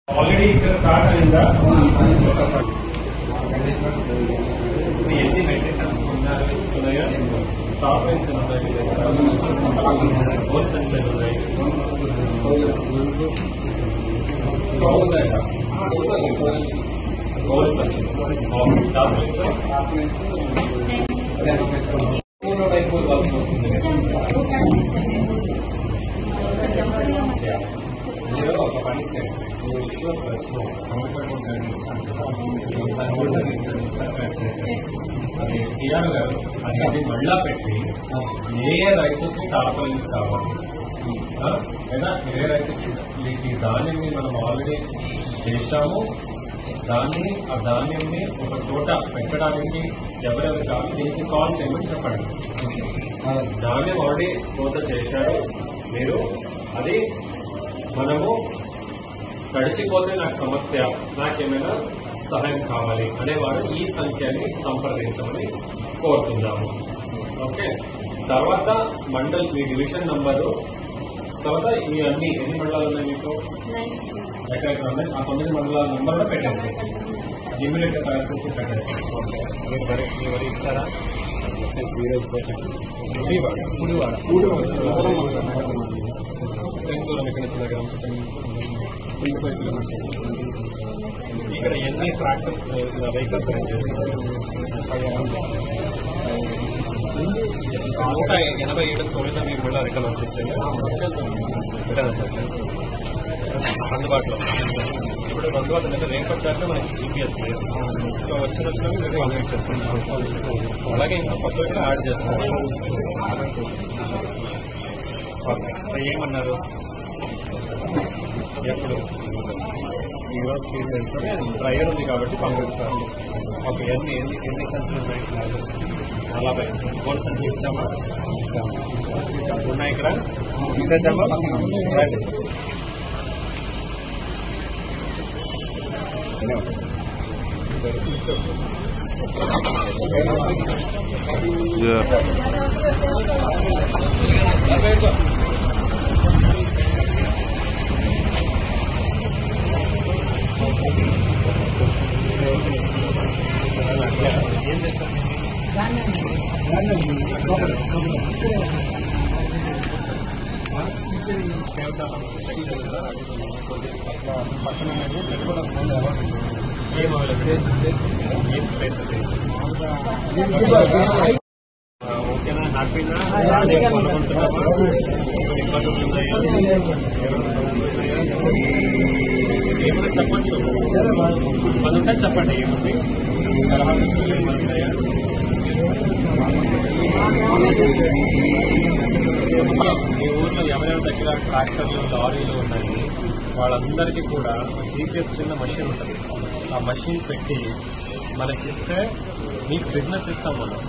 Already ఇక్కడ start అయిందా? ఎన్ని మెట్రిక్ టన్స్ ఉన్నాయో టాప్ లైన్స్ ఉన్నాయి, హోల్ సెన్స్ ఉన్నాయి, హోల్ సెన్స్ టాప్ లైన్స్ డైపోల్ వాల్స్ వస్తుంది. మీరు ఒక పని చేయండి, అది టీఆర్ గారు అది మళ్ళా పెట్టి ఏ రైతుకి టార్పాలిన్స్ కావాలి లేదా ఏ రైతుకి ఈ ధాన్యాన్ని మనం ఆల్రెడీ చేశాము, ఆ ధాన్యాన్ని ఒక చోట పెట్టడానికి ఎవరెవరు కావాలి దీనికి కాల్ చేయమని చెప్పండి. ధాన్యం ఆల్రెడీ కోత చేశారు మీరు, అది మనము గడిచిపోతే నాకు సమస్య, నాకేమైనా సహాయం కావాలి అనేవారు ఈ సంఖ్యని సంప్రదించమని కోరుతున్నాము. ఓకే, తర్వాత మండల్ మీ డివిజన్ నంబరు, తర్వాత ఈ ఎన్ని మండలాలు ఉన్నాయి మీకు ఎక్కడెక్కడ ఉన్నాయి ఆ 9 మండలాల నంబర్ కూడా పెట్టేస్తాయి, ఇమీడియట్ గా తయారు చేసి పెట్టేస్తాయి. ఓకే, మీరు ఇస్తారా? ఇక్కడ ఎన్ని ట్రాక్టర్స్ వెహికల్స్ అరేంజ్ చేస్తున్నారు? 187 తోలిన మీకు కూడా రిటర్న్ వచ్చేస్తాయి అందుబాటులో. ఇప్పుడు అందుబాటులో అంటే రేపటి దాంట్లో మనకి జీపీఎస్ లేదు, సో వచ్చిన మీరు కంప్లీట్ చేస్తున్నాం. అలాగే ఇంకా కొత్త కూడా యాడ్ చేస్తున్నాం. ఓకే, ఏమన్నారు ఎప్పుడు ఈరోజు తీసుకొని డ్రైవర్ ఉంది కాబట్టి పంపిస్తాను. ఓకే, ఎన్ని సంచులు ఉన్నాయి? 40 గోల్డ్ సంచులు ఇచ్చామా? ఉన్నాయి ఇక్కడ ఇచ్చేద్దామా? ఓకేనా, హ్యాపీనా? అనుకుంటున్నామా? ఇబ్బందులు ఉన్నాయా? ఏమైనా చెప్పచ్చు, అది ఉంటే చెప్పండి. ఏముంది సలహాలు ఏమన్నాయా? ఈ ఊర్లో ఎవరెవరి దగ్గర ట్రాక్టర్లు లారీలు ఉన్నాయి వాళ్ళందరికీ కూడా జీపీఎస్ చిన్న మషిన్ ఉంటుంది, ఆ మషిన్ పెట్టి మనకిస్తే మీకు బిజినెస్ ఇస్తాం మనం.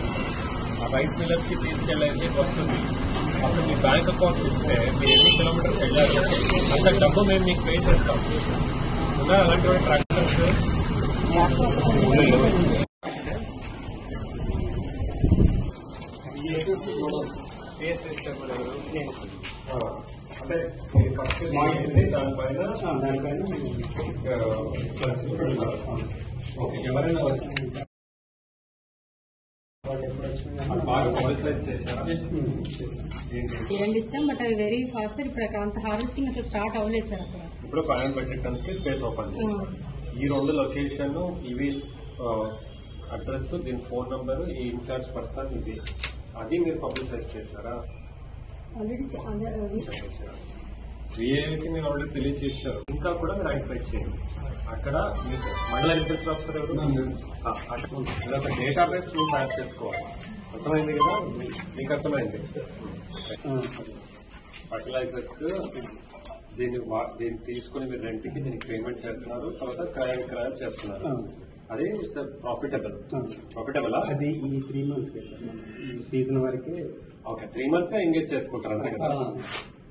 ఆ రైస్ మిల్లర్స్ కి తీసుకెళ్ళేది వస్తుంది, అప్పుడు మీ బ్యాంక్ అకౌంట్ ఇస్తే మీరు ఎన్ని కిలోమీటర్స్ వెళ్ళారు అంత డబ్బు మేము మీకు పే చేస్తాం. ఉన్నారు అలాంటి ట్రాక్టర్స్ అంటే దానిపైన ఎవరైనా రెండు ఇచ్చాం, బట్ అవి వెరీ ఫాస్ట్ సార్. ఇప్పుడు అంత హార్వెస్టింగ్ అసలు స్టార్ట్ అవ్వలేదు సార్. అక్కడ ఇప్పుడు 500 మెట్రిక్ టన్స్ కి స్పేస్ ఓపెన్. ఈ 2 లొకేషన్, ఇవి అడ్రస్, దీని ఫోన్ నంబర్, ఈ ఇన్ఛార్జ్ పర్సన్ ఇది, అది మీరు పబ్లిసైజ్ చేశారా? ఆల్రెడీ విఏకి మీరు ఆల్రెడీ తెలియజేశారు. ఇంకా కూడా మీరు ఐడెంటిఫై చేయండి. అక్కడ మీకు మండల అగ్రికల్చర్ ఆఫీసర్ ఎవరు, ఒక డేటాబేస్ తయారు చేసుకోవాలి. అర్థమైంది కదా? మీకు అర్థమైంది. ఫర్టిలైజర్స్ దీన్ని తీసుకుని మీరు రెంట్కి దీనికి పేమెంట్ చేస్తున్నారు, తర్వాత క్రయాలు చేస్తున్నారు. అది ప్రాఫిటబుల్ అది ఈ 3 months సీజన్ వరకే. ఓకే, 3 months ఎంగేజ్ చేసుకుంటారు అంతే కదా?